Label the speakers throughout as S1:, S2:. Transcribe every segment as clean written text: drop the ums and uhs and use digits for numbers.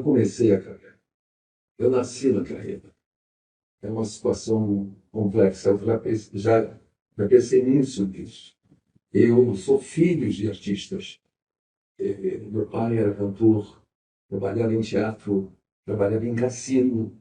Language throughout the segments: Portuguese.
S1: não comecei a carreira. Eu nasci na carreira. É uma situação complexa. Eu já pensei muito sobre isso. Eu sou filho de artistas. Meu pai era cantor, trabalhava em teatro, trabalhava em cassino.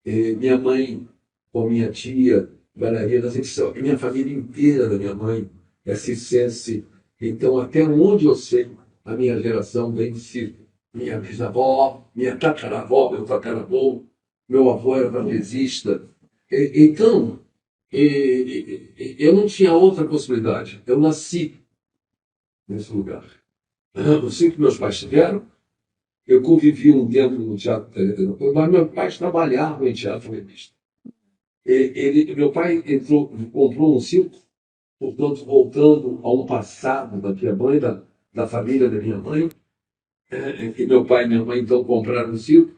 S1: Minha mãe, com minha tia, bailarinas, minha família inteira da minha mãe é circense. Então, até onde eu sei, a minha geração vem de circo. Minha bisavó, minha tataravó, meu tataravô, meu avô era trapezista. Então, eu não tinha outra possibilidade. Eu nasci nesse lugar. O circo que meus pais tiveram, eu convivi um tempo no teatro, mas meus pais trabalhavam em teatro revista. Meu pai comprou um circo, portanto, voltando a um passado da minha mãe, da família da minha mãe, que meu pai e minha mãe então compraram um circo,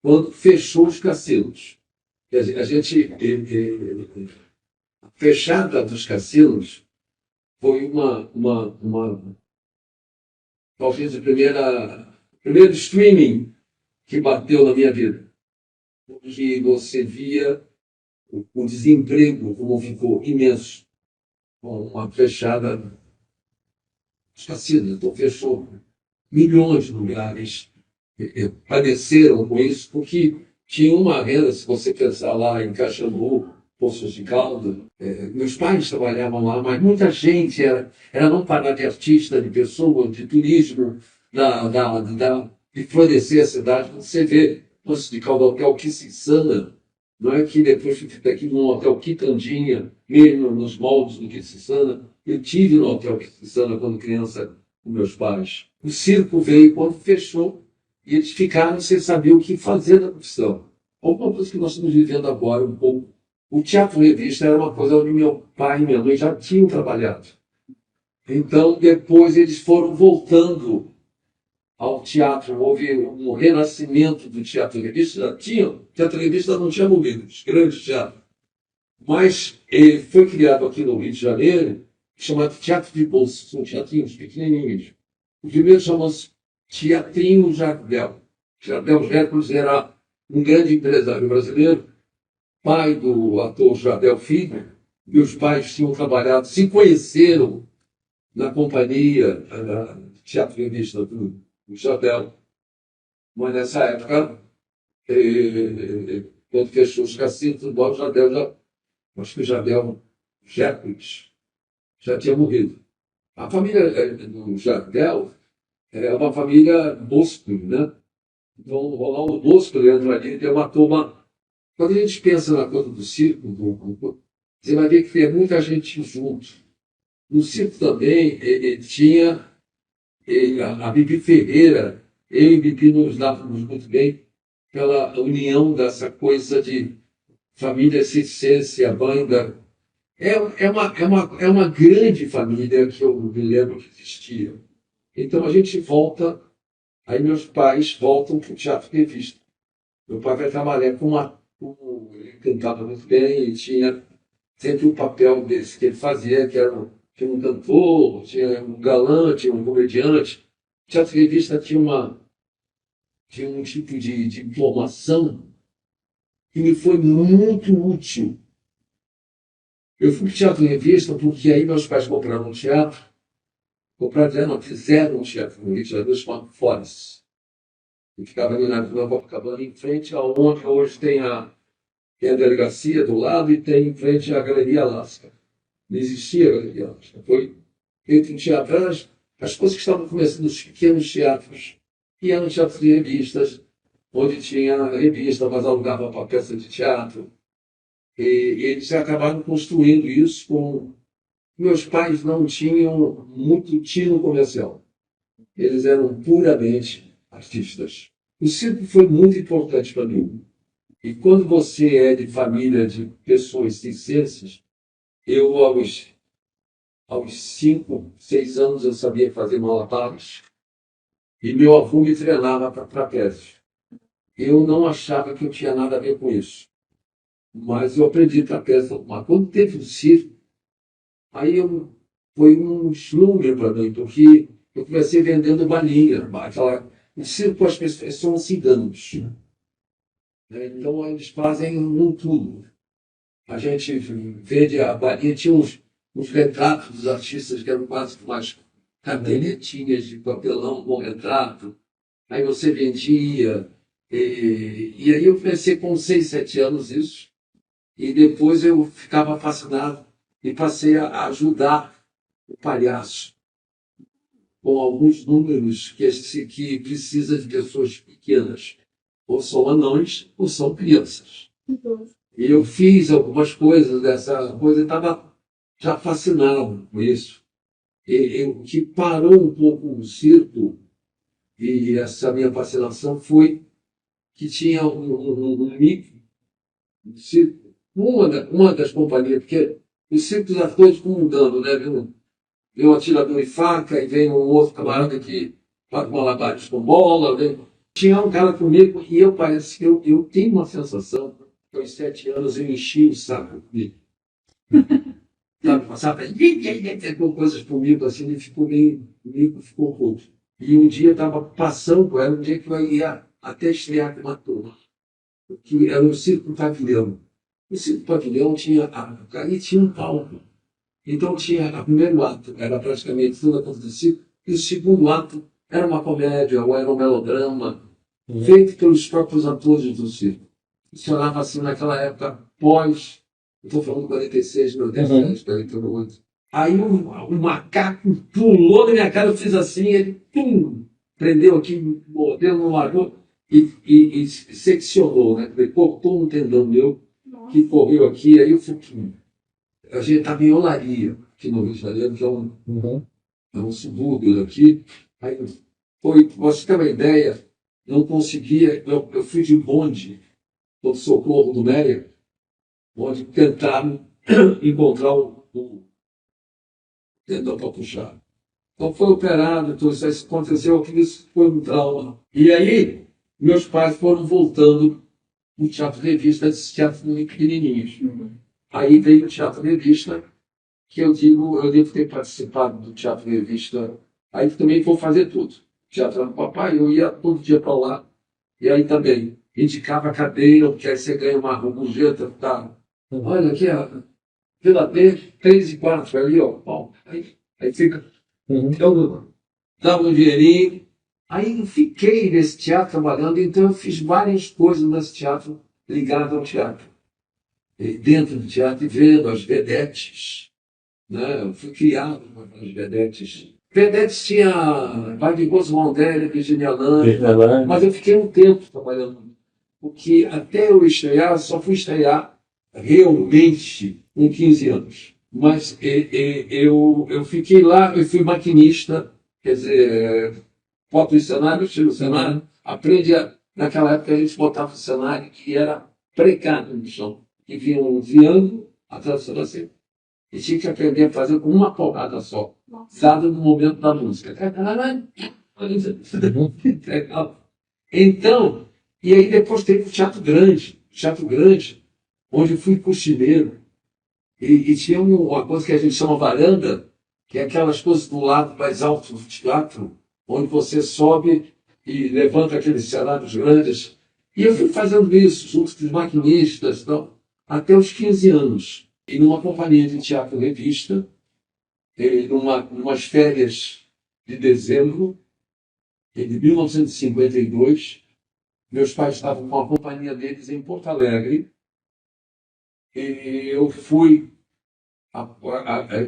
S1: quando fechou os cassinos. A gente, a fechada dos cassinos foi talvez primeiro streaming que bateu na minha vida. Porque você via o desemprego como ficou imenso. Com uma fechada dos cassinos, então fechou. Milhões de lugares padeceram com isso, porque tinha uma renda, se você pensar lá em Caxambu, Poços de Caldas, meus pais trabalhavam lá, mas muita gente era não parar de artista, de pessoas, de turismo, de florescer a cidade. Você vê Poços de Caldas, Hotel Quississana, não é que depois fica aqui no Hotel Quitandinha, mesmo nos moldes do Quississana. Eu tive no Hotel Quississana quando criança com meus pais. O circo veio quando fechou e eles ficaram sem saber o que fazer da profissão. Alguma coisa que nós estamos vivendo agora um pouco. O teatro revista era uma coisa onde meu pai e minha mãe já tinham trabalhado. Então, depois eles foram voltando ao teatro. Houve um renascimento do teatro revista. O teatro revista não tinha morrido, os grandes teatros. Mas ele foi criado aqui no Rio de Janeiro, chamado Teatro de Bolsa. São teatrinhos pequenininhos. O primeiro chamou-se Teatrinho Jardel. Jardel Hércules era um grande empresário brasileiro, pai do ator Jardel Filho. Meus pais tinham trabalhado, se conheceram na companhia de teatro revista do Jardel. Mas nessa época, quando fechou os cassinos, o Jardel acho que o Jardel Hércules já tinha morrido. A família do Jardel é uma família Bosco, né? Então, o Ronaldo Bosco entra ali, tem uma turma. Quando a gente pensa na coisa do circo, você vai ver que tem muita gente junto. No circo também, tinha a Bibi Ferreira, eu e Bibi nos dávamos muito bem pela união dessa coisa de família circense, a banda. É uma grande família que eu me lembro que existia. Então a gente volta, aí meus pais voltam para o teatro revista. Meu pai vai trabalhar ele cantava muito bem e tinha sempre o papel desse que ele fazia, tinha um cantor, tinha um galã, tinha um comediante. O teatro revista tinha um tipo de informação que me foi muito útil. Eu fui para o teatro revista porque aí meus pais compraram um teatro, fizeram um teatro no Rio de Janeiro chamado Forest. E ficava ali na Vila Copacabana, em frente aonde hoje tem a delegacia do lado e tem em frente a Galeria Alaska. Não existia a Galeria Alaska. Foi feito um teatro. As coisas que estavam começando, os pequenos teatros, e eram teatros de revistas, onde tinha revista, mas alugava para peça de teatro. E eles acabaram construindo isso com... Meus pais não tinham muito tino comercial. Eles eram puramente artistas. O circo foi muito importante para mim. E quando você é de família de pessoas circenses, eu aos 5, 6 anos eu sabia fazer malabares e meu avô me treinava para trapézio. Eu não achava que eu tinha nada a ver com isso, mas eu aprendi trapézio. Mas quando teve o circo, aí foi um slumber para mim, porque eu comecei vendendo balinha, o circo, as pessoas são ciganos, né? Então, eles fazem um tudo. A gente vende a balinha, tinha uns retratos dos artistas que eram quase umas carteletinhas de papelão com retrato. Aí você vendia. E aí eu comecei com 6, 7 anos isso. E depois eu ficava fascinado e passei a ajudar o palhaço com alguns números que precisa de pessoas pequenas. Ou são anões ou são crianças. E eu fiz algumas coisas dessa coisa e estava já fascinado com isso. O que parou um pouco o circo e essa minha fascinação foi que tinha um micro circo, uma das companhias, porque os circos já todos mudando, né? Vem um atirador de faca e vem um outro camarada que faz malabares com bola. Tinha um cara comigo e eu parece que eu tenho uma sensação que aos 7 anos eu enchi o saco comigo. Sabe, passava com coisas comigo assim, ele ficou meio, comigo ficou pouco. E um dia eu estava passando, era um dia que eu ia até estrear com uma turma, que era o Circo Pavilhão. O Circo Pavilhão tinha, ali tinha um palco. Então tinha o primeiro ato, era praticamente toda a coisa do circo, e o segundo ato era uma comédia ou era um melodrama, feito pelos próprios atores do circo. Funcionava assim naquela época, pós, eu estou falando 46, 97, 48. Aí o macaco pulou na minha cara, eu fiz assim, ele pum, prendeu aqui, mordeu, não largou e seccionou, né? Cortou um tendão meu que correu aqui, aí eu fui. A gente estava em Olaria, aqui no Rio de Janeiro, que é um subúrbio daqui. Aí foi, pra você ter uma ideia, não conseguia, eu fui de bonde, do Socorro do Meia, onde tentaram encontrar um tendão para puxar. Então foi operado, tudo isso aconteceu, aquilo foi um trauma. E aí, meus pais foram voltando no Teatro Revista, esses teatros muito pequenininhos. Aí veio o Teatro Revista, que eu digo, eu devo ter participado do Teatro Revista, aí também vou fazer tudo. Teatro do papai, eu ia todo dia para lá, e aí também indicava a cadeira, porque aí você ganha uma gorjeta, tá? Olha aqui, a Vila B, 3 e 4, ali, ó, bom, aí fica, eu dava um dinheirinho, aí eu fiquei nesse teatro trabalhando, então eu fiz várias coisas nesse teatro ligado ao teatro. E dentro do teatro, e vendo as vedetes, né? Eu fui criado com as vedetes. Vedetes tinha Vadigoso Mondelli, Virginia Lane, mas eu fiquei um tempo trabalhando. Porque até eu estrear, só fui estrear realmente com 15 anos. Mas eu fiquei lá, eu fui maquinista, quer dizer, bota o cenário, tira o cenário, aprende naquela época a gente botava o cenário que era precário no chão, que vinha um triângulo atrás da assim. E tinha que aprender a fazer com uma porrada só, dado no momento da música. Então, e aí depois teve o Teatro Grande, onde eu fui cochineiro. E tinha uma coisa que a gente chama varanda, que é aquelas coisas do lado mais alto do teatro, onde você sobe e levanta aqueles cenários grandes. E eu fui fazendo isso, junto com os maquinistas, então, até os 15 anos. E numa companhia de teatro revista, umas férias de dezembro de 1952, meus pais estavam com a companhia deles em Porto Alegre, e eu fui,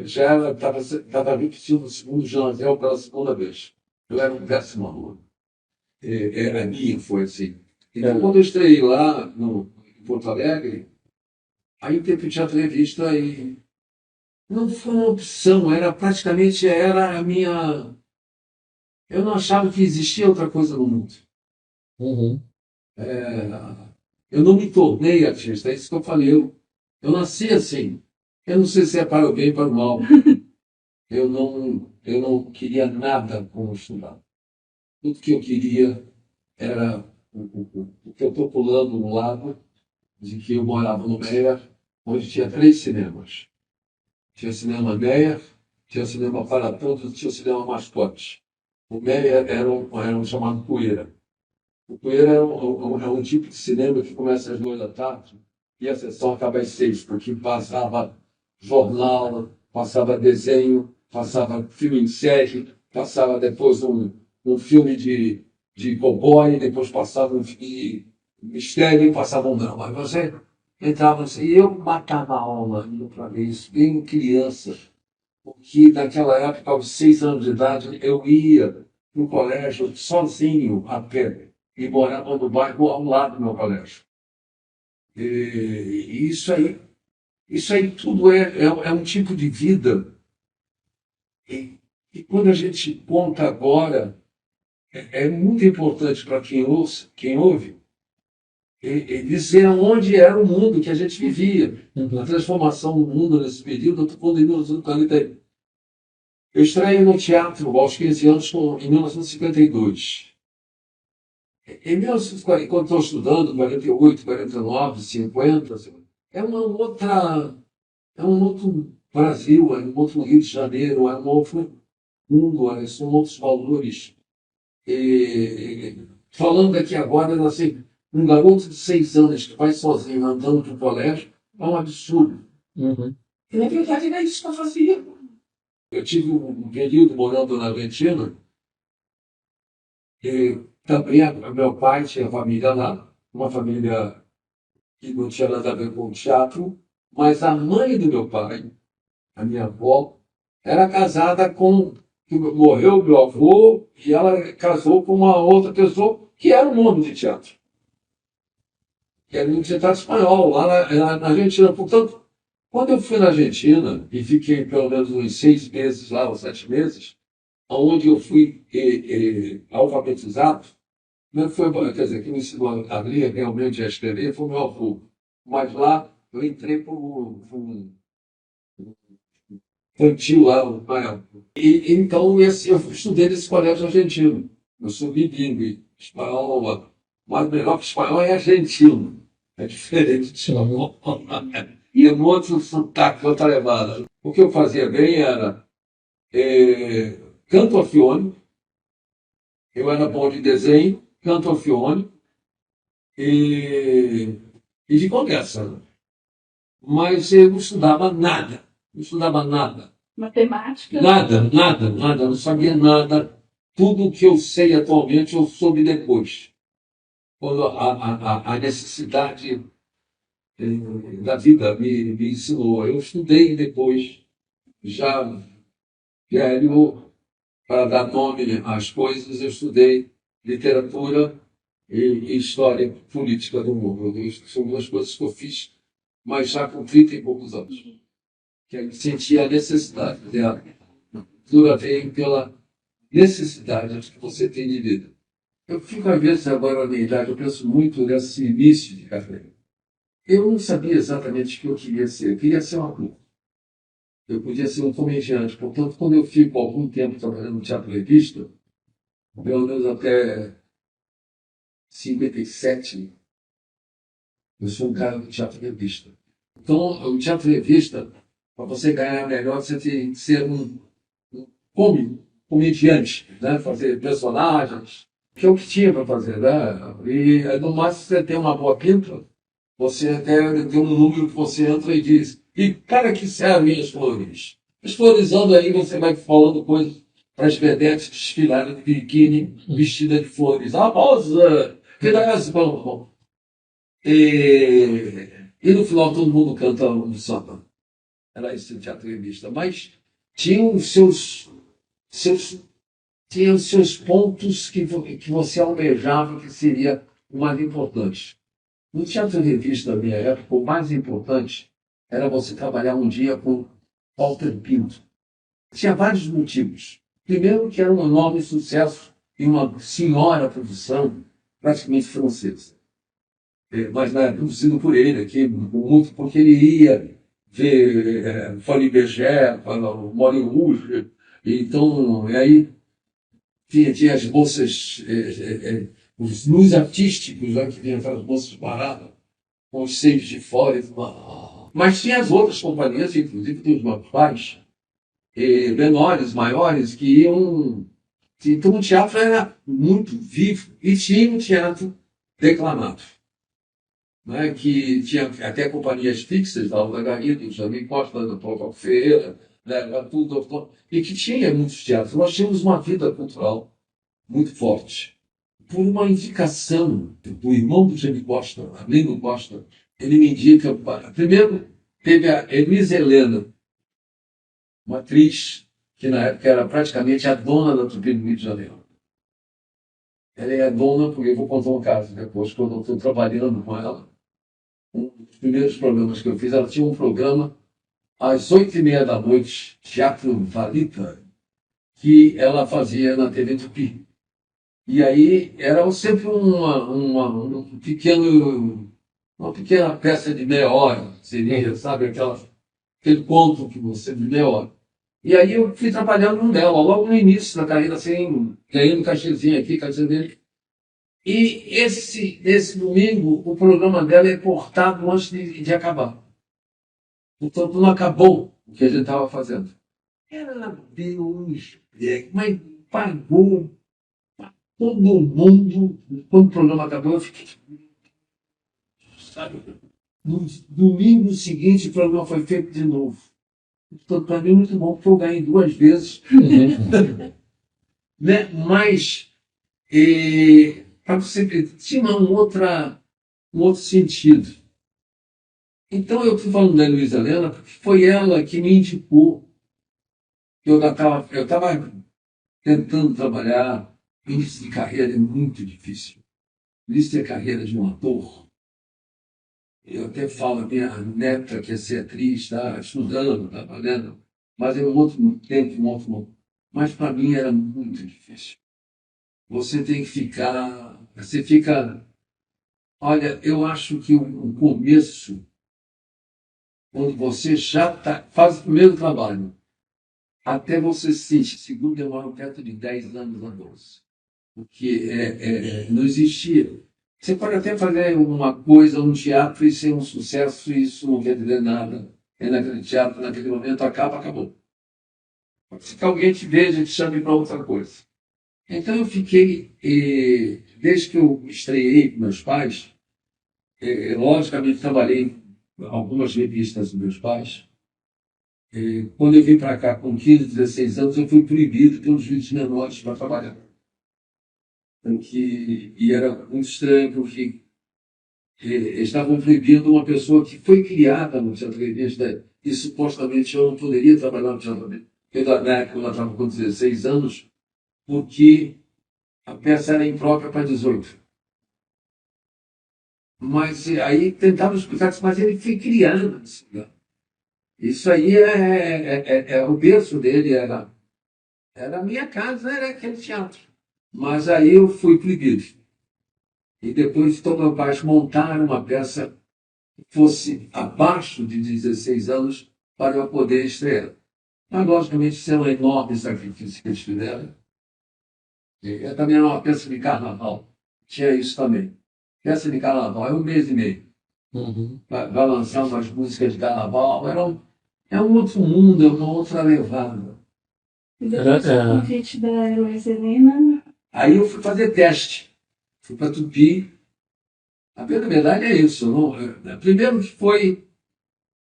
S1: já estava repetindo o segundo Janzel pela segunda vez. Eu era um péssimo aluno. A minha foi assim. Então, quando eu estreiei lá em Porto Alegre, aí teve o teatro revista e não foi uma opção, praticamente era a minha. Eu não achava que existia outra coisa no mundo. Eu não me tornei artista, é isso que eu falei. Eu nasci assim. Eu não sei se é para o bem ou para o mal. Eu não queria nada com estudar. Tudo que eu queria era o que eu estou pulando no lado, de que eu morava no Meia, onde tinha 3 cinemas. Tinha cinema Meia, tinha cinema para todos, tinha cinema Mascote. O Meia era um chamado Poeira. O Poeira é um tipo de cinema que começa às 2 da tarde e a sessão acaba às 6, porque passava jornal, passava desenho, passava filme em série, passava depois um filme de cowboy, depois passava um filme de mistério e passava um drama. Aí você entrava assim, e eu matava a aula indo para ver isso, bem criança, porque naquela época, aos 6 anos de idade, eu ia no colégio sozinho a pé e morava no bairro ao lado do meu colégio. E isso aí tudo é um tipo de vida. E quando a gente conta agora, é muito importante para quem ouve, dizer onde era o mundo que a gente vivia. A transformação do mundo nesse período, eu estou falando em 1940. Eu estreiei no teatro aos 15 anos em 1952. Em 1940, quando estou estudando, 48, 49, 50, é uma outra, é um outro Brasil, é um outro Rio de Janeiro, é um outro mundo, são outros valores. E, falando aqui agora, assim, um garoto de 6 anos que vai sozinho andando para o colégio é um absurdo. Uhum. E na verdade era isso que eu fazia. Eu tive um período morando na Argentina, e também meu pai tinha família lá, uma família que não tinha nada a ver com teatro, mas a mãe do meu pai, a minha avó, era casada com. Morreu meu avô e ela casou com uma outra pessoa que era um nome de teatro. Que era um teatro espanhol, lá na Argentina. Portanto, quando eu fui na Argentina e fiquei pelo menos uns 6 meses lá, ou 7 meses, onde eu fui alfabetizado, não foi, quer dizer, quem me ensinou a ler realmente a escrever foi o meu avô. Mas lá eu entrei por um infantil lá, então eu estudei nesse colégio argentino. Eu sou bilíngue, espanhol, mas melhor que espanhol é argentino. É diferente de espanhol. E é um outro sotaque, outra levada. O que eu fazia bem era canto orfeônico, eu era bom de desenho, canto orfeônico e, e de conversa. Mas eu não estudava nada. Não estudava nada.
S2: Matemática?
S1: Nada, nada, nada. Não sabia nada. Tudo o que eu sei atualmente eu soube depois. Quando a necessidade da vida me ensinou. Eu estudei depois, já velho, para dar nome às coisas, eu estudei literatura e história política do mundo. Isso são duas coisas que eu fiz, mas já com 30 e poucos anos. Que eu sentia a necessidade dela. A cultura veio pela necessidade que você tem de vida. Eu fico, às vezes, agora na minha idade, eu penso muito nesse início de carreira. Eu não sabia exatamente o que eu queria ser. Eu queria ser um ator. Eu podia ser um comediante. Portanto, quando eu fico algum tempo trabalhando no teatro revista, pelo menos até 57, eu sou um cara do teatro revista. Então, o teatro revista, para você ganhar melhor, você tem que ser um comediante, né? Fazer personagens, que é o que tinha para fazer. Né? E no máximo você tem uma boa pinta, você até tem um número que você entra e diz, e cara que servem as flores? As flores andam aí, você vai falando coisas para as vedetes desfilarem de biquíni, vestida de flores. A rosa, que dá essa bom. E no final todo mundo canta um samba. Era esse teatro revista. Mas tinha seus, tinha os seus pontos que você almejava que seria o mais importante. No teatro revista da minha época, o mais importante era você trabalhar um dia com Walter Pinto. Tinha vários motivos. Primeiro, que era um enorme sucesso e uma senhora produção, praticamente francesa. Mas não era produzido por ele aqui, muito porque ele ia ver Fanny Berger, Moulin Rouge. Então, e aí tinha as moças, os nus artísticos, né, que vinham aquelas moças baratas, com os seios de fora. Mas tinha as outras companhias, inclusive dos meus pais, menores, maiores, que iam Então o teatro era muito vivo e tinha um teatro declamado, né, que tinha até companhias fixas, da Alda Garrido, do Jamil Costa, do Paulo Ferreira, né, era tudo, e que tinha muitos teatros. Nós tínhamos uma vida cultural muito forte. Por uma indicação do irmão do Jamil Costa, Arlindo Costa, ele me indica, primeiro teve a Elisa Helena, uma atriz que na época era praticamente a dona da Tupi do Rio de Janeiro. Ela é a dona, porque eu vou contar um caso depois, quando eu estou trabalhando com ela. Um dos primeiros programas que eu fiz, ela tinha um programa às 8h30 da noite, Teatro Valita, que ela fazia na TV Tupi. E aí era sempre uma pequena peça de meia hora, seria, sabe, aquele conto que você de meia hora. E aí eu fui trabalhando com ela, logo no início da carreira, assim, ganhando cachezinho aqui, cachezinho dele. E esse domingo, o programa dela é cortado antes de acabar. Então, não acabou o que a gente estava fazendo. Ela deu um especo, mas pagou para todo mundo. Quando o programa acabou, eu fiquei. Sabe? No domingo seguinte, o programa foi feito de novo. Então, para mim, é muito bom, porque eu ganhei 2 vezes. Né? Mas, para você ver, tinha um outro sentido. Então, eu estou falando da Luísa Helena, porque foi ela que me indicou. Eu estava tentando trabalhar. Início de carreira é muito difícil. Início de carreira de um ator. Eu até falo, a minha neta quer ser atriz, está estudando, está trabalhando, mas é um outro tempo, um outro momento. Mas para mim era muito difícil. Você tem que ficar. Você fica. Olha, eu acho que o começo, quando você já faz o primeiro trabalho, até você se sentir seguro, demora perto de 10 anos a 12. Porque não existia. Você pode até fazer uma coisa, um teatro, e ser um sucesso, e isso não quer dizer nada. É naquele teatro, naquele momento, acabou. Pode ser que alguém te veja e te chame para outra coisa. Então eu fiquei, desde que eu estreiei com meus pais, logicamente trabalhei em algumas revistas dos meus pais. Quando eu vim para cá com 15, 16 anos, eu fui proibido pelos juízes menores para trabalhar. E era muito estranho, porque estavam proibindo uma pessoa que foi criada no Teatro Revista e supostamente eu não poderia trabalhar no Teatro Revista. Na época eu estava com 16 anos, porque a peça era imprópria para 18. Mas aí tentavam explicar isso, mas ele foi criado. Isso aí é o berço dele, era a minha casa, era aquele teatro. Mas aí eu fui proibido. E depois, então, meus pais montaram uma peça que fosse abaixo de 16 anos para eu poder estrear. Mas, logicamente, isso é um enorme sacrifício que eles fizeram. Também era uma peça de carnaval. Tinha isso também. Peça de carnaval é 1 mês e meio. Vai lançar umas músicas de carnaval. É um outro mundo, é uma outra levada.
S2: E depois do convite da Heloísa Helena?
S1: Aí eu fui fazer teste. Fui para Tupi. A verdade é isso. Primeiro que foi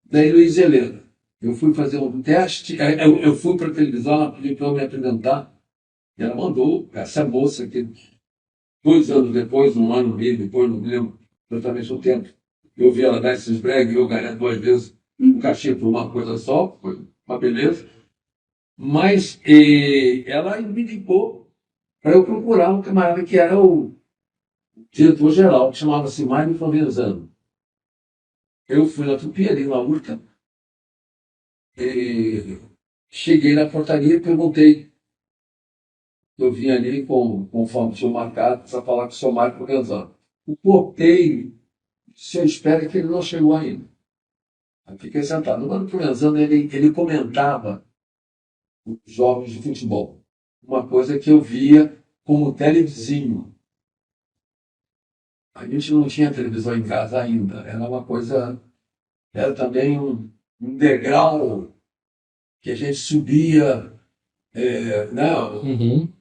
S1: da Heloísa Helena. Eu fui fazer um teste. Eu fui para a televisão, ela pediu para eu me apresentar. E ela mandou essa moça que 2 anos depois, 1 ano e meio depois, não me lembro exatamente o tempo, eu vi ela dar esses bregues e eu ganhei 2 vezes um cachê por uma coisa só, foi uma beleza. Mas ela me indicou para eu procurar um camarada que era o diretor-geral, que chamava-se Mário Provenzano. Eu fui na Tupi, ali na Urca, cheguei na portaria e perguntei. Eu vim ali conforme tinha marcado para falar com o seu Mário Provenzano. O porteiro, se eu espero que ele não chegou ainda. Aí fiquei sentado. O Mário Provenzano, ele comentava os jogos de futebol. Uma coisa que eu via como televizinho. A gente não tinha televisão em casa ainda. Era também um degrau que a gente subia, né?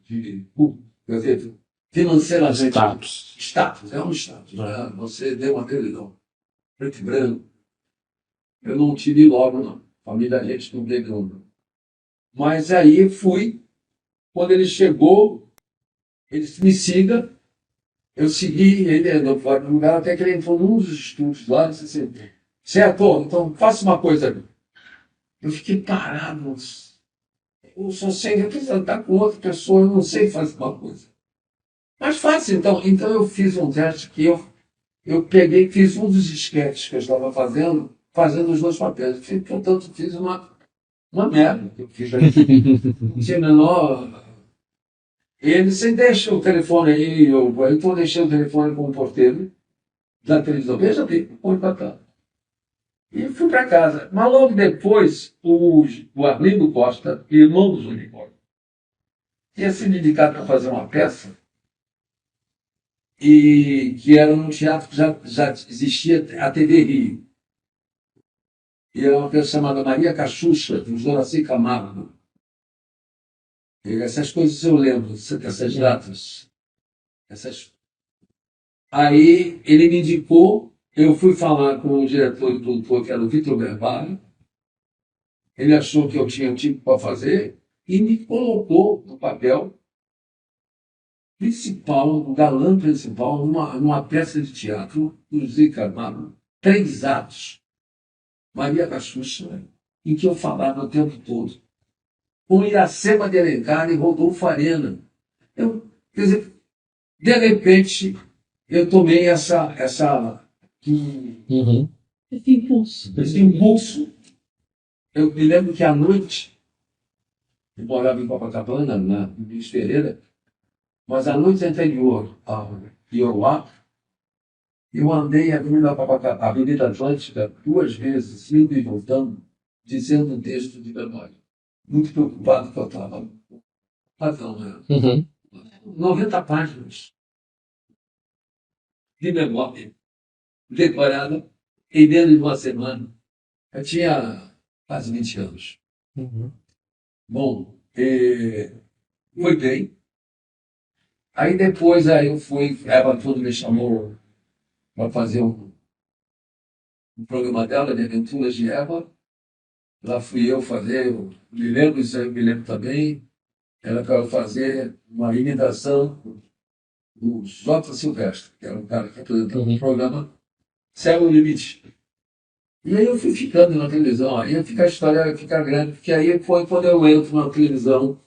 S1: quer dizer, financeiramente.
S3: Status.
S1: Status, é um status. Né? Você deu uma televisão preto e branco. Eu não tive logo, não. Família, a gente não teve um. Mas aí fui, quando ele chegou, ele disse, me siga. Eu segui ele no lugar, até que ele entrou num dos estúdios lá, disse assim, você é ator, então faça uma coisa. Eu fiquei parado. Eu só sei representar com outra pessoa, eu não sei fazer uma coisa. Mas faça então. Então eu fiz um teste que eu peguei, fiz um dos esquetes que eu estava fazendo os dois papéis. Portanto, fiz uma merda que eu fiz aqui. Não tinha menor. Ele disse, deixa o telefone aí, então eu deixei o telefone com o porteiro da televisão. Veja bem, põe para cá. E fui para casa. Mas logo depois, o Arlindo Costa, irmão do Júnior Costa, tinha sido indicado para fazer uma peça, e que era num teatro que já existia, a TV Rio. E era uma peça chamada Maria Cachucha, do Joraci Camargo. E essas coisas eu lembro, essas datas. Aí ele me indicou, eu fui falar com o diretor e produtor, que era o Vitor Berbalho. Ele achou que eu tinha um tipo para fazer e me colocou no papel principal, o galã principal, numa peça de teatro do José Camargo, 3 atos, Maria Cachucha, em que eu falava o tempo todo, com Iracema de Alencar e Rodolfo Arena. Quer dizer, de repente, eu tomei esse impulso. Eu me lembro que à noite, eu morava em Copacabana, na Luiz Pereira, mas a noite anterior ao Ioruá, eu andei a Avenida Atlântica 2 vezes, indo e voltando, dizendo um texto de memória. Muito preocupado que eu estava. Razão, né? 90 páginas de memória, decorada em menos de uma semana. Eu tinha quase 20 anos. Bom, foi bem. Aí depois eu fui, Eva Tudo me chamou para fazer um programa dela, de Aventuras de Eva. Lá fui eu fazer, eu me lembro, isso aí eu me lembro também. Ela queria fazer uma imitação do Jota Silvestre, que era um cara que apresentava o programa Céu Limite. E aí eu fui ficando na televisão, aí a história ia ficar grande, porque aí foi quando eu entro na televisão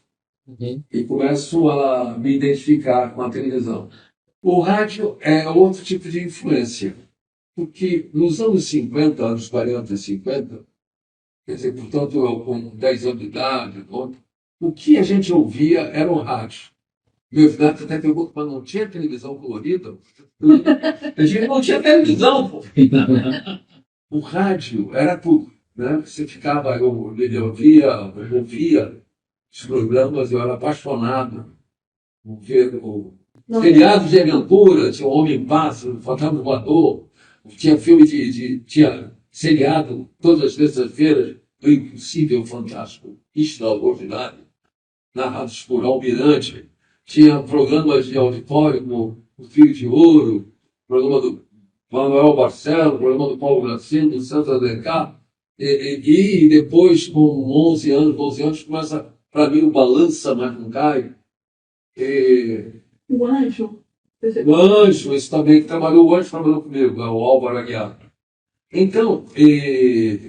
S1: e começo a me identificar com a televisão. O rádio é outro tipo de influência, porque nos anos 50, anos 40 e 50, quer dizer, portanto, eu com 10 anos de idade, o que a gente ouvia era o rádio. Meus netos até perguntam, mas não tinha televisão colorida? A gente não tinha televisão, pô. O rádio era tudo, né? Você ficava, eu ouvia os programas, eu era apaixonado por ver seriados de aventura, tinha o Homem-Pássaro, o Fantasma Voador, tinha filme tinha seriado todas as terças-feiras, o Impossível Fantástico, Extraordinário, narrados por Almirante, tinha programas de auditório como O Fio de Ouro, programa do Manuel Barcelo, programa do Paulo Gracino, do Santos Alencar, e depois, com 11 anos, começa, para mim, o Balança, mas não cai.
S2: O Anjo.
S1: O Anjo, esse também que trabalhou, o Anjo trabalhou comigo, o Álvaro Aguiar. Então,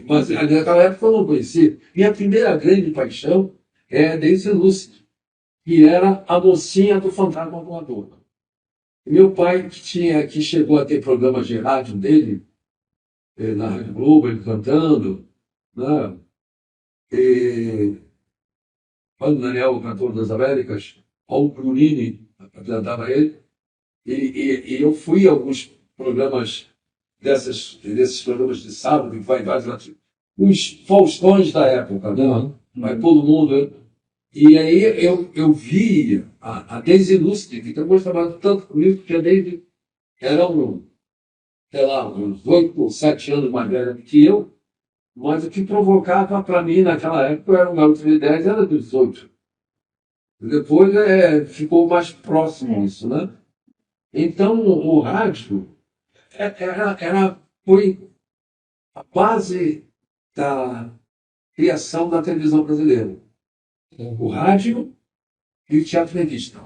S1: mas naquela época eu não conhecia. Minha primeira grande paixão é Daisy Lúcia, que era a mocinha do Fantasma Voador. Meu pai, que chegou a ter programas de rádio dele, na Rádio Globo, ele cantando, né? Quando Daniel, o cantor das Américas, Paulo Brunini apresentava ele, e eu fui a alguns programas desses programas de sábado, que vai vários, os Faustões da época, né? Vai todo mundo. E aí eu vi a Daisy Lúcia, que depois trabalhou tanto comigo, porque a Daisy era sei lá, uns 8 ou 7 anos mais velha do que eu, mas o que provocava para mim naquela época, eu era um garoto de 10, era 18. Depois ficou mais próximo isso, né? Então, o rádio foi a base da criação da televisão brasileira. O rádio e o teatro-revista.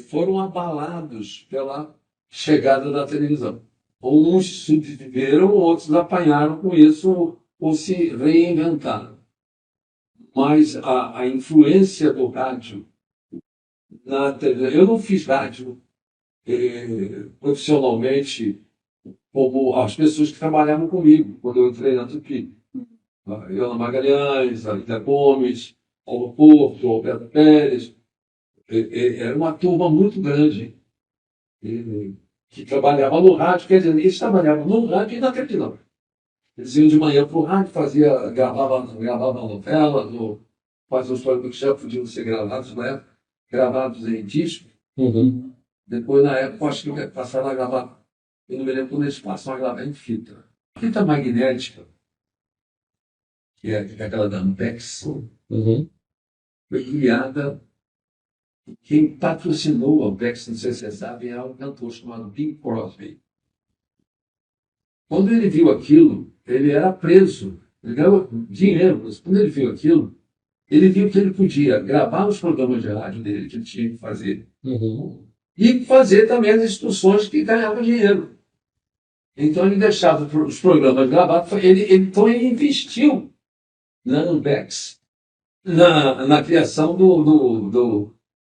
S1: Foram abalados pela chegada da televisão. Uns sobreviveram, outros apanharam com isso ou se reinventaram. Mas a influência do rádio na televisão... Eu não fiz rádio profissionalmente como as pessoas que trabalhavam comigo quando eu entrei na Tupi. A Ana Magalhães, a Rita Gomes, Paulo Porto, Alberto Pérez. Era uma turma muito grande que trabalhava no rádio, quer dizer, eles trabalhavam no rádio e na televisão. Eles iam de manhã para o rádio, gravavam novela, faziam os programas que já podiam ser gravados na época, gravados em disco.
S3: Uhum.
S1: Depois, na época, acho que passaram a gravar, eu não me lembro quando eles passam a gravar em fita. Fita magnética, que é aquela da Ampex,
S3: Uhum.
S1: foi criada. Quem patrocinou a Ampex, não sei se vocês sabem, é um cantor chamado Bing Crosby. Quando ele viu aquilo, ele era preso, ele ganhou dinheiro, mas quando ele viu aquilo, ele viu que ele podia gravar os programas de rádio dele, que ele tinha que fazer,
S3: Uhum.
S1: e fazer também as instruções que ganhavam dinheiro. Então ele deixava os programas gravados, então ele investiu na Ampex, na criação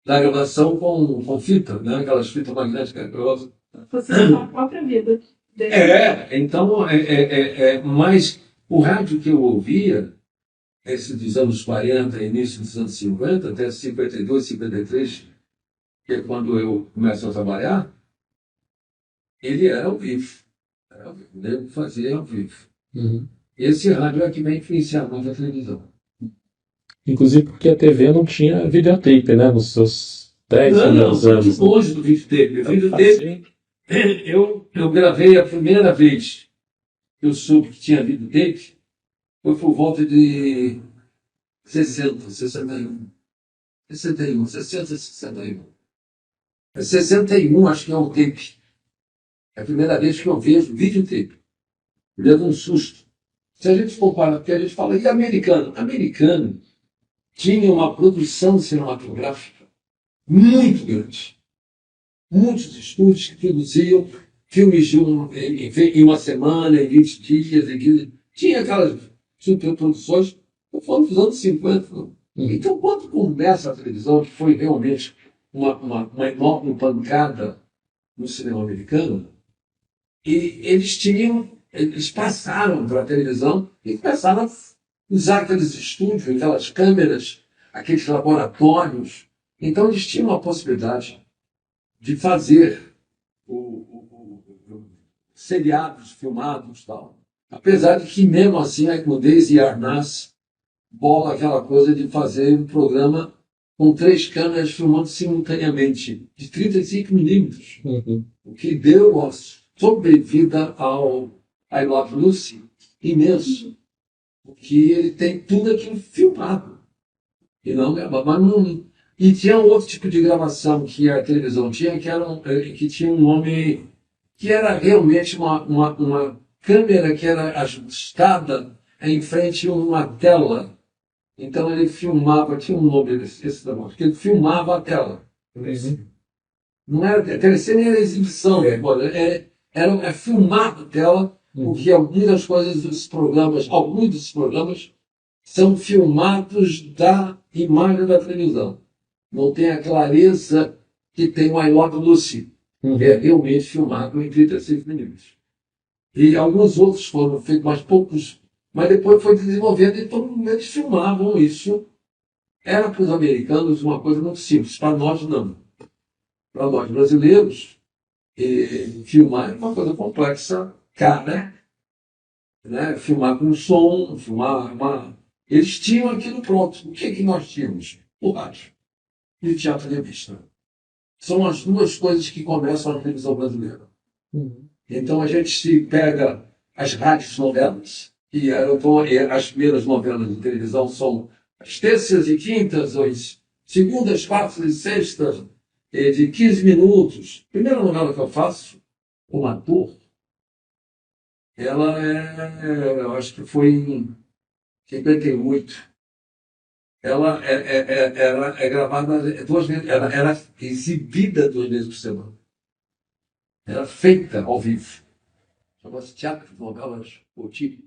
S1: da gravação com fita, né? Aquelas fitas magnéticas grosas.
S2: Você a própria vida dele.
S1: Então, mas o rádio que eu ouvia, esse dos anos 40, início dos anos 50, até 52, 53, que é quando eu começo a trabalhar, ele era ao vivo. Ele fazia ao vivo.
S3: Uhum.
S1: Esse rádio é que vem influenciar muito a televisão.
S3: Inclusive porque a TV não tinha videotape, né? Nos seus 10
S1: Não,
S3: primeiros anos.
S1: muito longe do videotape. O videotape,
S3: Assim,
S1: eu gravei a primeira vez que eu soube que tinha videotape, foi por volta de 60, 61. 61, 60, 61. 61, acho que é o tape. É a primeira vez que eu vejo videotape. Me deu um susto. Se a gente compara, porque a gente fala, e americano? Americano tinha uma produção cinematográfica muito grande. Muitos estúdios que produziam filmes em uma semana, em 20 dias, em 15... Tinha aquelas superproduções, eu falo dos anos 50. Não? Então, quando começa a televisão, que foi realmente uma enorme pancada no cinema americano, e eles passaram para a televisão e começaram a usar aqueles estúdios, aquelas câmeras, aqueles laboratórios. Então, eles tinham a possibilidade de fazer seriados filmados e tal. Apesar de que, mesmo assim, a Ecmudez e a Arnaz bola aquela coisa de fazer um programa com 3 câmeras filmando simultaneamente, de 35 milímetros.
S3: uhum.
S1: O que deu a sobrevida ao I Love Lucy imenso. Porque ele tem tudo aquilo filmado. E não gravado. Mas não... E tinha outro tipo de gravação que a televisão tinha, que tinha um nome que era realmente uma câmera que era ajustada em frente a uma tela. Então ele filmava, tinha um nome esse da moto, que ele filmava a tela.
S3: Uhum.
S1: Não era telecena, era exibição. Era filmar a tela, porque alguns desses programas são filmados da imagem da televisão. Não tem a clareza que tem o I Love Lucy, que é realmente filmado em 35 milímetros. E alguns outros foram feitos, mas poucos, mas depois foi desenvolvendo e todo mundo eles filmavam isso. Era para os americanos uma coisa muito simples, para nós não. Para nós brasileiros, filmar é uma coisa complexa, cara, né? Filmar com som, Eles tinham aquilo pronto. O que nós tínhamos? O rádio e o teatro-revista. São as duas coisas que começam a televisão brasileira.
S3: Uhum.
S1: Então a gente se pega as rádios novelas, que as primeiras novelas de televisão são As terças e quintas, as segundas, quartas e sextas, de 15 minutos. A primeira novela que eu faço, como ator, ela eu acho que foi em 58. Ela é gravada duas vezes, ela era exibida duas vezes por semana. Era feita ao vivo. Chama-se Teatro de Novelas Outi.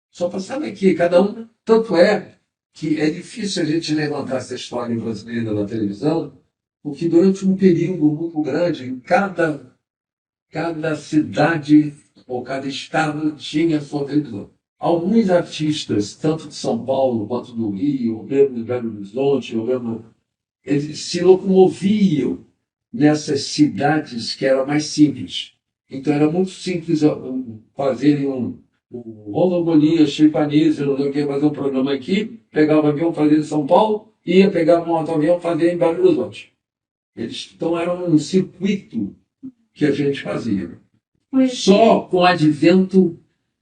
S1: Só para saber que cada um. Tanto é que é difícil a gente levantar essa história brasileira na televisão, porque durante um período muito grande, cada cidade ou cada estado tinha sua televisão. Alguns artistas, tanto de São Paulo quanto do Rio, ou mesmo de Belo Horizonte, ou mesmo, eles se locomoviam nessas cidades que eram mais simples. Então era muito simples fazerem Rola Bolinha, Chipanese, não sei o que, fazer um programa aqui, pegava um avião, fazia em São Paulo, ia pegar um outro avião, fazia em Belo Horizonte. Então era um circuito que a gente fazia. Só com o advento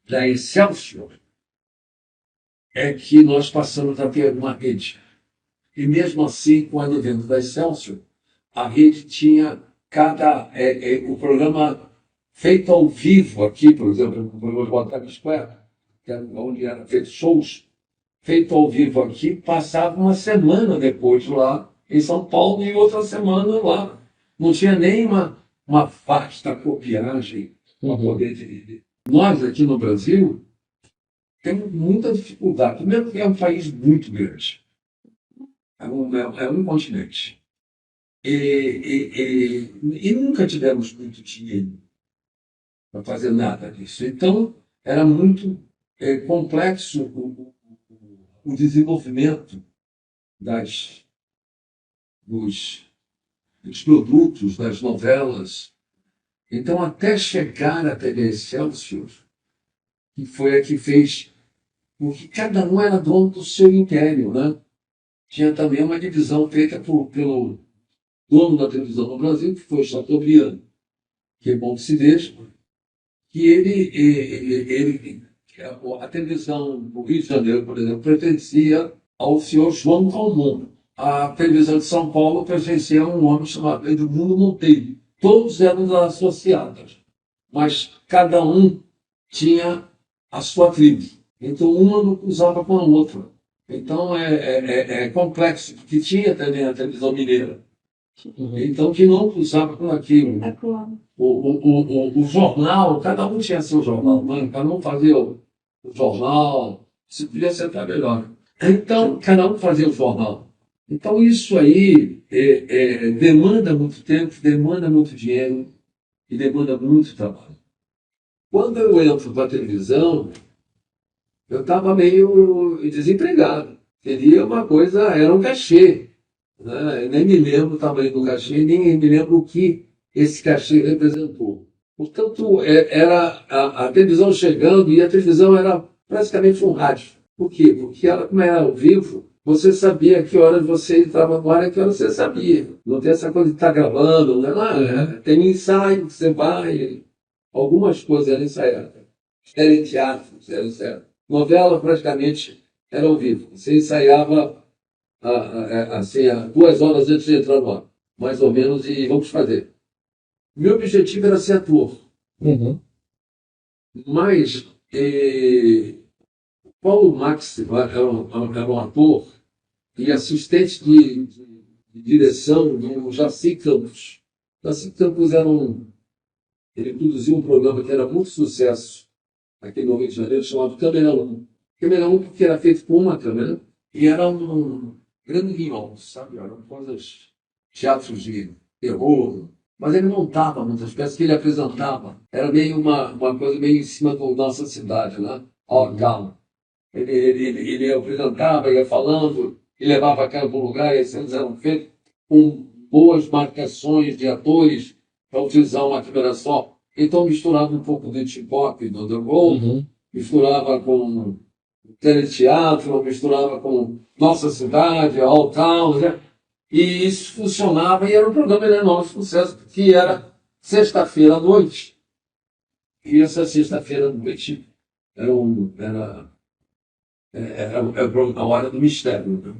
S1: da Excelsior é que nós passamos a ter uma rede. E mesmo assim, com o advento da Excelsior, a rede tinha o programa feito ao vivo aqui, por exemplo, no programa de Botafogo Square, que era onde era feito shows, feito ao vivo aqui, passava uma semana depois lá em São Paulo e outra semana lá. Não tinha nem uma vasta copiagem para poder dividir. Nós aqui no Brasil temos muita dificuldade. Primeiro porque é um país muito grande. É um continente. E nunca tivemos muito dinheiro para fazer nada disso. Então, era muito complexo o desenvolvimento dos produtos, das novelas. Então, até chegar à TV Excelsior, que foi a que fez, porque cada um era dono do seu império, né? Tinha também uma divisão feita pelo dono da televisão no Brasil, que foi o Chateaubriand, que é bom que se deixa, que a televisão do Rio de Janeiro, por exemplo, pertencia ao senhor João Calmon. A televisão de São Paulo pertencia a um homem chamado Edmundo Monteiro. Todos eram associados, mas cada um tinha a sua tribo. Então, uma não cruzava com a outra. Então, é complexo, porque tinha também a televisão mineira. Então, que não cruzava com aquilo. O jornal, cada um tinha seu jornal, né? Cada um fazia o jornal, se podia ser até melhor. Então, cada um fazia o jornal. Então, isso aí demanda muito tempo, demanda muito dinheiro e demanda muito trabalho. Quando eu entro para a televisão, eu estava meio desempregado. Seria uma coisa, era um cachê. Né? Eu nem me lembro o tamanho do cachê, nem me lembro o que esse cachê representou. Portanto, era a televisão chegando, e a televisão era praticamente um rádio. Por quê? Porque ela, como era ao vivo, você sabia que horas você entrava no ar e que horas você sabia. Não tem essa coisa de estar gravando, tem ensaio, você vai. Algumas coisas eram ensaiadas. Teleteatro, era ensaiado. Novela praticamente era ao vivo. Você ensaiava assim, 2 horas antes de entrar no ar, mais ou menos, e vamos fazer. Meu objetivo era ser ator. Mas Paulo Max era um ator e assistente de direção do Jaci Campos. Jaci Campos ele produziu um programa que era muito sucesso aqui no Rio de Janeiro, chamado Câmera 1. Câmera 1 porque era feito com uma câmera e era um grande guion, sabe? Eram coisas, teatros de terror. Mas ele montava muitas peças que ele apresentava. Era meio uma coisa meio em cima da nossa cidade, né? Calma. Ele apresentava, ia falando, e levava aquela para um lugar, e as cenas eram feitas com boas marcações de atores para utilizar uma câmera só. Então misturava um pouco de hip-hop, do underworld, misturava com teleteatro, misturava com nossa cidade, All Town, né? E isso funcionava e era um programa de enorme sucesso, que era sexta-feira à noite. E essa sexta-feira à noite era A Hora do Mistério. Né?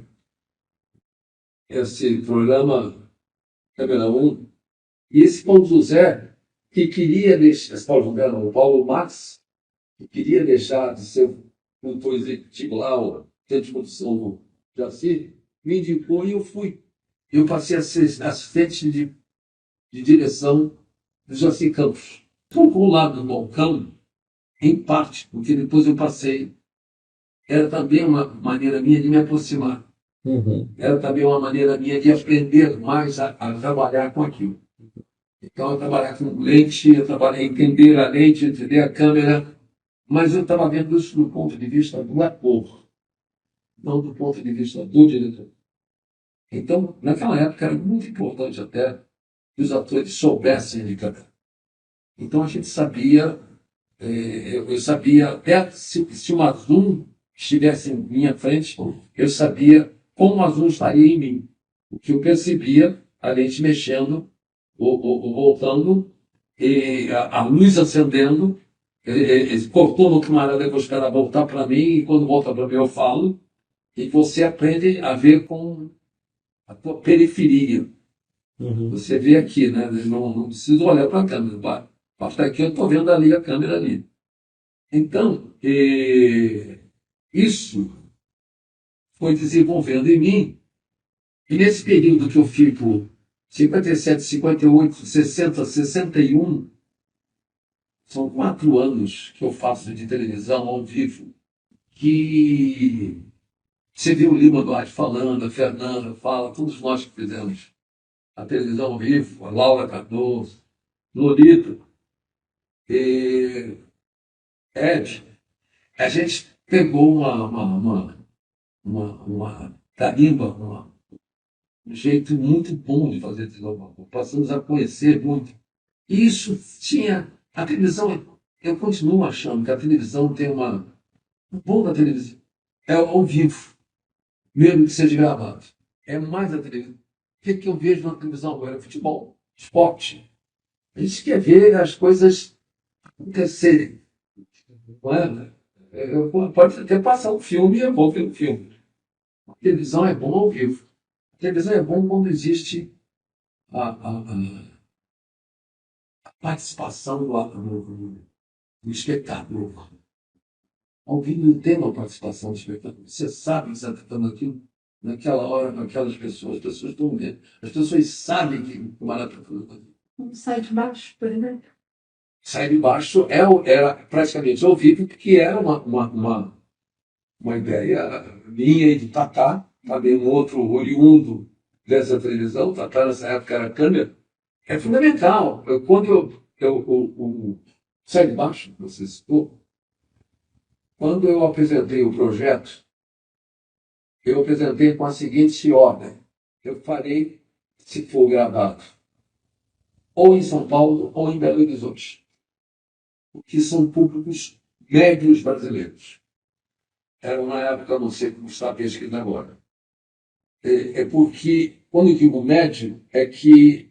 S1: Esse programa, câmera 1, e esse Paulo José, que queria deixar, esse Paulo José, não, o Paulo Max, que queria deixar de ser produtor executivo lá, o centro de produção do Jaci, me indicou e eu fui. Eu passei a ser assistente de direção do Jaci Campos. Estou com o lado do balcão, em parte, porque depois eu passei. Era também uma maneira minha de me aproximar. Era também uma maneira minha de aprender mais a trabalhar com aquilo. Então, eu trabalhar com lente, eu trabalhei entender a lente, entender a câmera, mas eu estava vendo isso do ponto de vista do ator, não do ponto de vista do diretor. Então, naquela época, era muito importante até que os atores soubessem de câmera. Então, a gente sabia, eu sabia até se uma zoom estivesse em minha frente, eu sabia como a zoom estaria em mim. O que eu percebia, a lente mexendo, ou voltando, e a luz acendendo, cortou no camarada, depois o cara voltar para mim, e quando volta para mim eu falo, e você aprende a ver com a tua periferia. Você vê aqui, né? Não preciso olhar para a câmera. Basta aqui, eu estou vendo ali a câmera ali. Então, isso foi desenvolvendo em mim. E nesse período que eu fico 57, 58, 60, 61, são 4 anos que eu faço de televisão ao vivo, que você vê o Lima Duarte falando, a Fernanda fala, todos nós que fizemos a televisão ao vivo, a Laura Cardoso, Lolito, Ed, a gente pegou uma tarimba, um jeito muito bom de fazer televisão. Passamos a conhecer muito. E isso tinha... A televisão, eu continuo achando que a televisão tem o bom da televisão é ao vivo, mesmo que seja gravado. É mais a televisão. O que eu vejo na televisão agora? Futebol, esporte. A gente quer ver as coisas acontecerem. Não é? Pode até passar um filme e é bom ver um filme. A televisão é bom ao vivo. A televisão é bom quando existe a participação do espectador. Ao vivo não tem uma participação do espectador. Você sabe que você está tratando aquilo naquela hora, com aquelas pessoas. As pessoas estão vendo. As pessoas sabem que o camarada está fazendo aquilo.
S2: Sai de baixo, por exemplo.
S1: Sai de baixo era praticamente ao vivo, porque era uma ideia minha e de Tatá, também um outro oriundo dessa televisão. Tatá, nessa época, era câmera. É fundamental. Quando eu sai de baixo, você citou, quando eu apresentei o projeto, eu apresentei com a seguinte ordem. Eu farei, se for gravado, ou em São Paulo ou em Belo Horizonte, que são públicos médios brasileiros. Era uma época, não sei como está pesquisando agora. É porque, quando eu digo médio, é que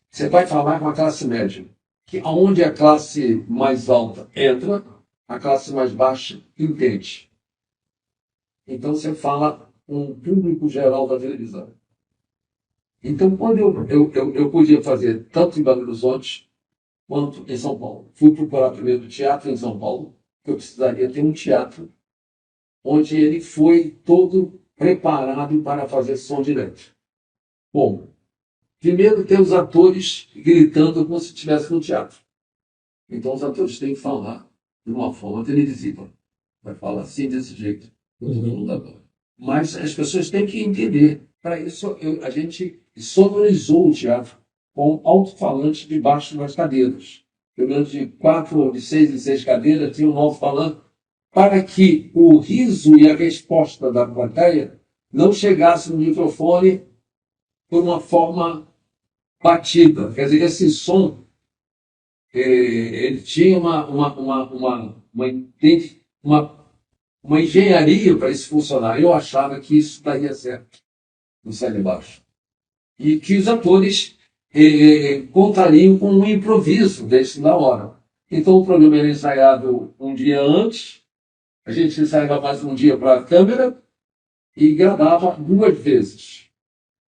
S1: você vai falar com a classe média, que aonde a classe mais alta entra, a classe mais baixa entende. Então você fala com o público geral da televisão. Então, quando eu podia fazer tanto em Belo Horizonte quanto em São Paulo. Fui procurar primeiro teatro em São Paulo, que eu precisaria ter um teatro onde ele foi todo preparado para fazer som direto. Bom, primeiro tem os atores gritando como se estivesse no teatro. Então os atores têm que falar de uma forma televisiva. Vai falar assim, desse jeito. Mas as pessoas têm que entender. Para isso, a gente sonorizou o teatro com alto-falante debaixo das cadeiras. Pelo menos de 6 em 6 cadeiras, tinha um alto-falante para que o riso e a resposta da plateia não chegasse no microfone por uma forma batida. Quer dizer, esse som, ele tinha uma engenharia para isso funcionar. Eu achava que isso daria certo no Sai de Baixo. E que os atores contariam com um improviso desse da hora. Então o programa era ensaiado um dia antes, A gente ensaiava mais um dia para a câmera e gravava 2 vezes.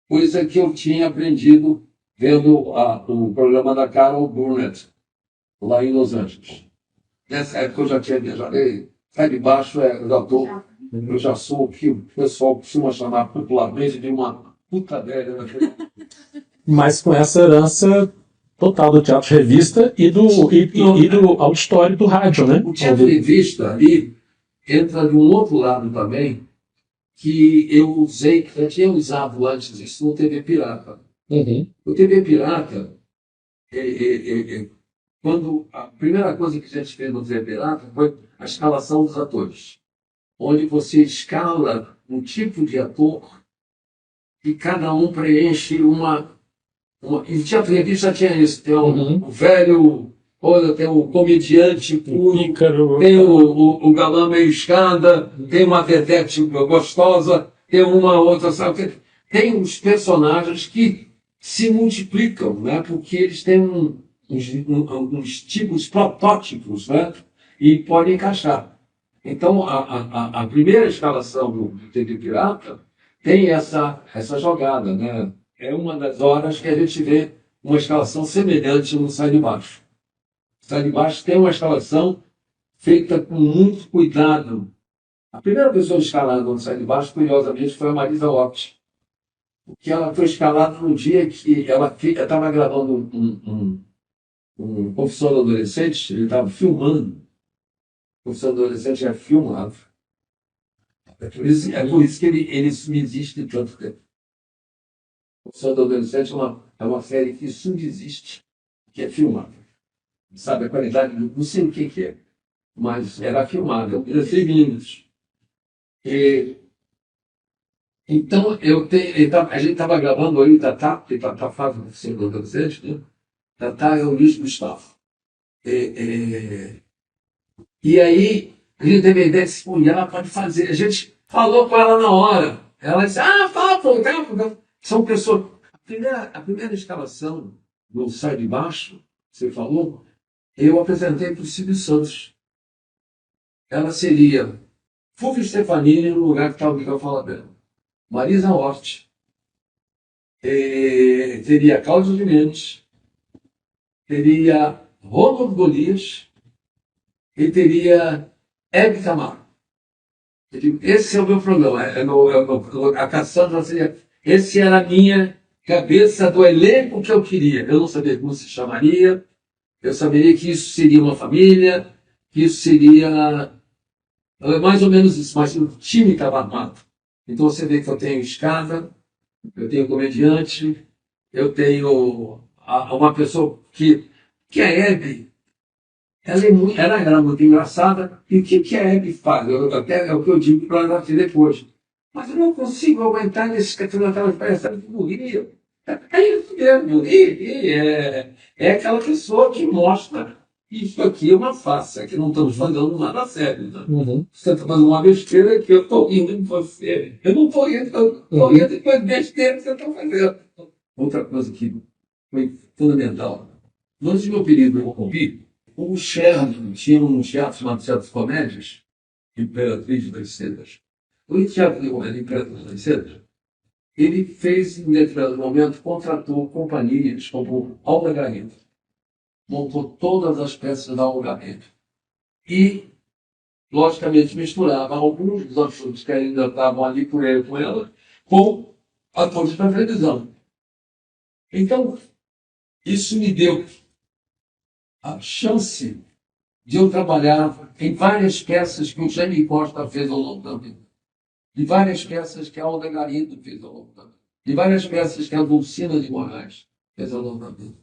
S1: Coisa que eu tinha aprendido vendo o programa da Carol Burnett, lá em Los Angeles. Nessa época eu já tinha viajado. Sai de baixo, eu já sou o que o pessoal costuma chamar popularmente de uma puta velha. Né?
S3: Mas com essa herança total do teatro de revista e do auditório do rádio, né?
S1: O teatro de revista ali entra de um outro lado também, que eu usei, que eu tinha usado antes disso no TV Pirata.
S3: Uhum.
S1: O TV Pirata, quando a primeira coisa que a gente fez no TV Pirata foi a escalação dos atores, onde você escala um tipo de ator e cada um preenche uma. E teatro de revista tinha isso, tem o velho, olha, tem o comediante puro,
S3: Pícaro.
S1: tem o galã meio escada, tem uma vedete gostosa, tem uma outra, sabe? Tem os personagens que se multiplicam, né? Porque eles têm uns tipos protótipos, né? E podem encaixar. Então, a primeira escalação do TV Pirata tem essa jogada, né? É uma das horas que a gente vê uma escalação semelhante no Sai de Baixo. O Sai de Baixo tem uma escalação feita com muito cuidado. A primeira pessoa escalada no Sai de Baixo, curiosamente, foi a Marisa Hort, porque ela foi escalada no dia que ela estava gravando um Confissão do Adolescente, ele estava filmando. Confissão do Adolescente é filmado. É por isso que ele subsiste tanto tempo. Confissão do Adolescente é uma série que subsiste, que é filmada. Sabe, a qualidade, não sei o que é, mas era filmada, 16 minutos. Então, a gente estava gravando aí Tatá, porque Tatá faz o Confissão do Adolescente, né? Tatá é o Luiz Gustavo. E aí, a gente teve a ideia de se ela pode fazer. A gente falou com ela na hora. Ela disse, fala, pô, são pessoas. A primeira escalação do Sai de Baixo, você falou, eu apresentei para o Silvio Santos. Ela seria Fulvio Stefanini no lugar que estava o Miguel Falabella. Marisa Hort. Teria Cláudio de Mendes. Teria Rodolfo Golias. E teria Hebe Camargo. Esse é o meu programa. A Cassandra seria. Esse era a minha cabeça do elenco que eu queria. Eu não sabia como se chamaria. Eu saberia que isso seria uma família, que isso seria mais ou menos isso, mas o time estava armado. Então você vê que eu tenho escada, eu tenho comediante, eu tenho uma pessoa que a Hebe, ela era muito engraçada. E o que a Hebe faz? Até é o que eu digo para ela depois. Mas eu não consigo aguentar nesse naquela palhaçada de morrer. É isso mesmo. É aquela pessoa que mostra que isso aqui é uma farsa, que não estamos fazendo nada sério. Né?
S3: Uhum.
S1: Você está fazendo uma besteira que eu estou rindo de você. Eu não estou rindo, eu estou rindo de besteira que você está fazendo. Outra coisa que foi fundamental. Antes do meu período no Combi, o Sheridan tinha um teatro chamado Teatro de Comédias, Imperatriz das Cedas. O Teatro de Comédia Imperatriz das Cedas, ele fez, em determinado momento, contratou companhias como Olga Garrido. Montou todas as peças da Olga Garrido. E, logicamente, misturava alguns dos atores que ainda estavam ali com ela, com atores da televisão. Então, isso me deu a chance de eu trabalhar em várias peças que o Jaime Costa fez ao longo da vida. De várias peças que a Olga Garrido fez ao longo da vida. De várias peças que a Dulcina de Moraes fez ao longo da vida.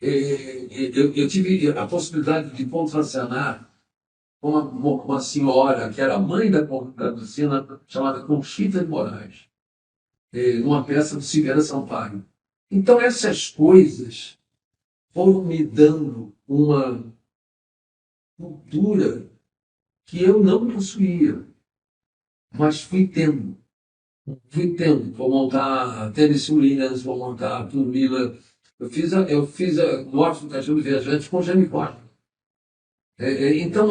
S1: Eu tive a possibilidade de contracenar com uma senhora que era mãe da Dulcina, chamada Conchita de Moraes, numa peça do Silveira Sampaio. Então essas coisas foram me dando uma cultura que eu não possuía, mas fui tendo. Vou montar Tennessee Williams, vou montar Turmila. Eu fiz a Morte do Cachorro Viajante com o Jaime Costa. Então,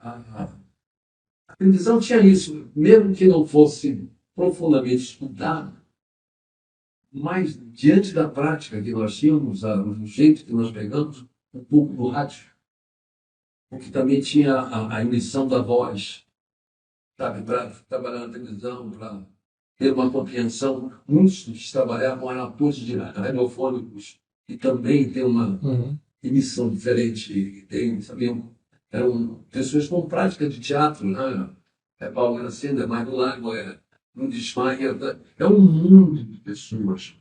S1: A televisão tinha isso, mesmo que não fosse profundamente estudado, mas diante da prática que nós tínhamos, o jeito que nós pegamos, um pouco do rádio, porque também tinha a emissão da voz, sabe, para trabalhar na televisão, para ter uma compreensão. Muitos que trabalhavam eram atores de radiofônicos e também tem uma emissão diferente, sabiam, eram pessoas com prática de teatro, né? Paulo Gracenda, Mário Lago, Nunes Maia, é um mundo de pessoas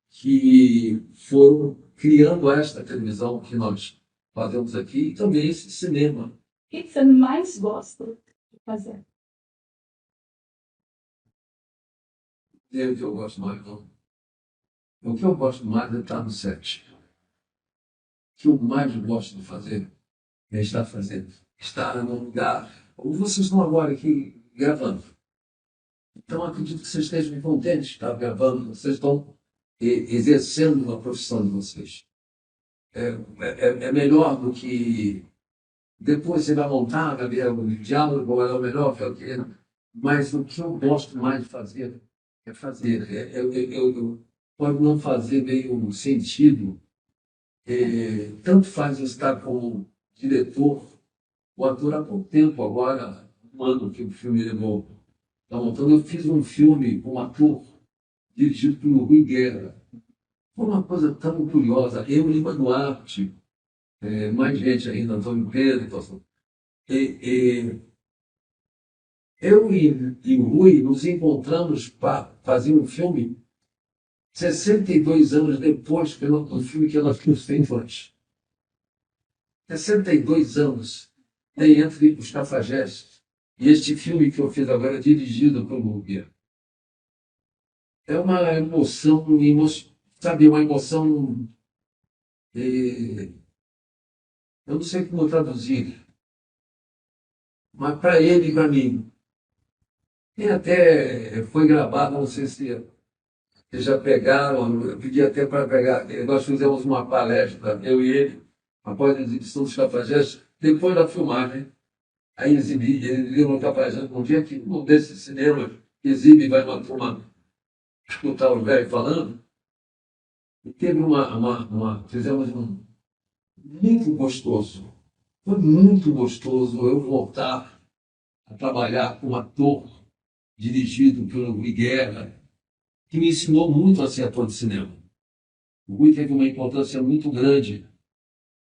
S1: que foram criando esta televisão que nós fazemos aqui e também esse cinema.
S2: O que você mais gosta de fazer?
S1: É o que eu gosto mais, não. O que eu gosto mais é estar no set. O que eu mais gosto de fazer é estar fazendo. Estar num lugar. Vocês estão agora aqui gravando. Então acredito que vocês estejam contentes de estar gravando. Vocês estão exercendo a profissão de vocês. É melhor do que depois você vai montar, o diálogo é o melhor, mas o que eu gosto mais de fazer é fazer. Eu pode não fazer meio sentido. Tanto faz eu estar como diretor, o ator há pouco tempo, agora, um ano que o filme levou. Então, eu fiz um filme com um ator dirigido pelo Rui Guerra. Foi uma coisa tão curiosa. Eu, Lima Duarte, mais gente ainda, Antônio Pedro. Eu e o Rui nos encontramos para fazer um filme 62 anos depois do filme que nós tínhamos feito antes. 62 anos tem entre os Cafajestes e este filme que eu fiz agora, dirigido pelo Rui Guerra. É uma emoção, sabe, uma emoção. Eu não sei como traduzir, mas para ele e para mim. E até foi gravado, não sei se eles já pegaram, eu pedi até para pegar. Nós fizemos uma palestra, eu e ele, após a exibição dos Cafajestes, depois da filmagem. Aí exibiram no Cafajestes, um dia que um desses cinemas exibe e vai uma turma escutar os velhos falando. E teve fizemos muito gostoso. Foi muito gostoso eu voltar a trabalhar com um ator dirigido pelo Rui Guerra, que me ensinou muito a ser ator de cinema. O Rui teve uma importância muito grande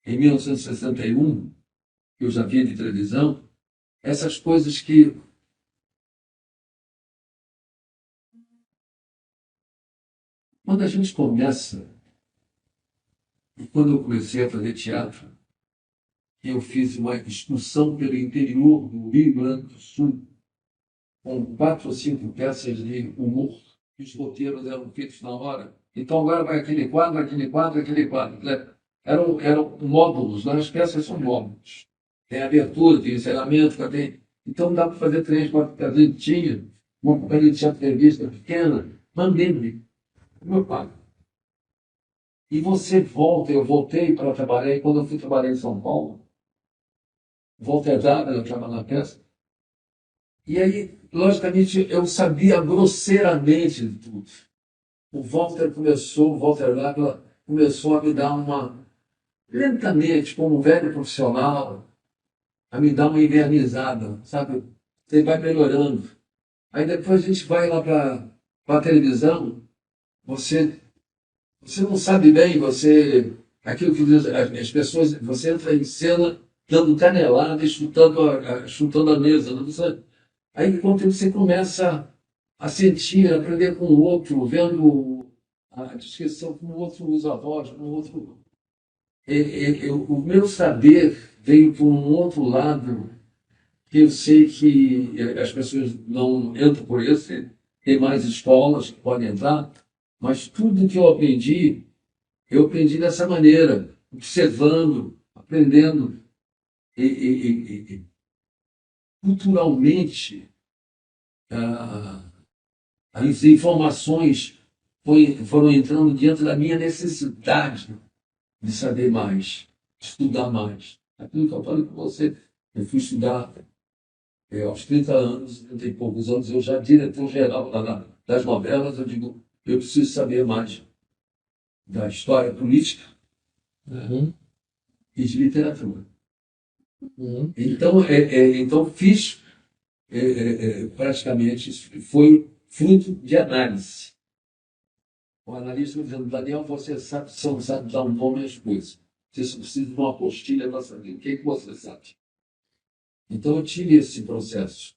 S1: em 1961, que eu já via de televisão, essas coisas que quando a gente começa, e quando eu comecei a fazer teatro, eu fiz uma excursão pelo interior do Rio Grande do Sul, com 4 ou 5 peças de humor, e os roteiros eram feitos na hora. Então agora vai aquele quadro, aquele quadro, aquele quadro. Eram módulos, as peças são módulos. Tem abertura, tem encerramento, tem... Então dá para fazer 3, 4 peças. Tinha uma companhia de teatro de revista pequena, mandei-me, meu pai. E você volta, eu voltei para trabalhar, e quando eu fui trabalhar em São Paulo, Walter Zaga, eu estava na peça, e aí, logicamente, eu sabia grosseiramente de tudo. O Walter Zaga começou a me dar lentamente, como um velho profissional, a me dar uma invernizada, sabe? Você vai melhorando. Aí depois a gente vai lá para a televisão, você não sabe bem, aquilo que diz, as pessoas, você entra em cena dando canelada e chutando a mesa. Não sabe? Aí quando você começa a sentir, a aprender com o outro, vendo a descrição como o outro usa a voz, como o outro. O meu saber veio por um outro lado, que eu sei que as pessoas não entram por esse, tem mais escolas que podem entrar, mas tudo que eu aprendi dessa maneira, observando, aprendendo. E culturalmente, as informações foram entrando dentro da minha necessidade de saber mais, de estudar mais. Aquilo que eu falei com você, Eu fui estudar aos 30 anos, 30 e poucos anos, eu já diretor-geral das novelas, eu digo, eu preciso saber mais da história política
S3: Uhum.
S1: e de literatura.
S3: Uhum.
S1: Então fiz praticamente, isso foi fruto de análise. O analista me dizendo, Daniel, você não sabe dar um nome às coisas. Você só precisa de uma apostila para saber o que você sabe. Então eu tive esse processo.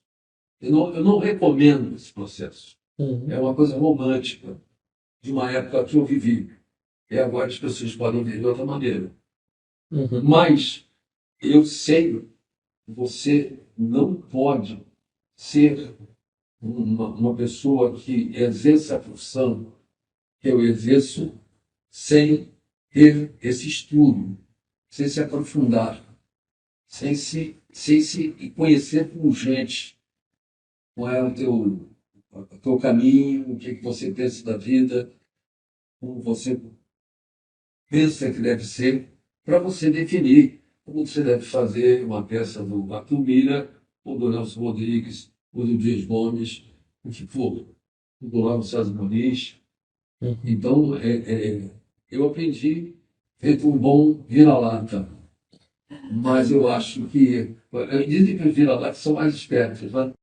S1: Eu não recomendo esse processo.
S3: Uhum.
S1: É uma coisa romântica de uma época que eu vivi. E agora as pessoas podem ver de outra maneira.
S3: Uhum.
S1: Mas eu sei que você não pode ser uma pessoa que exerça a profissão que eu exerço sem ter esse estudo, sem se aprofundar, sem se conhecer por gente. Qual é o teu caminho, o que você pensa da vida, como você pensa que deve ser, para você definir como você deve fazer uma peça do Arthur Mira, ou do Nelson Rodrigues, ou do Dias Gomes, o que for, do Lauro César Muniz.
S3: Uhum.
S1: Então, eu aprendi feito um bom vira-lata, mas eu acho que dizem que os vira-latas são mais espertos, né?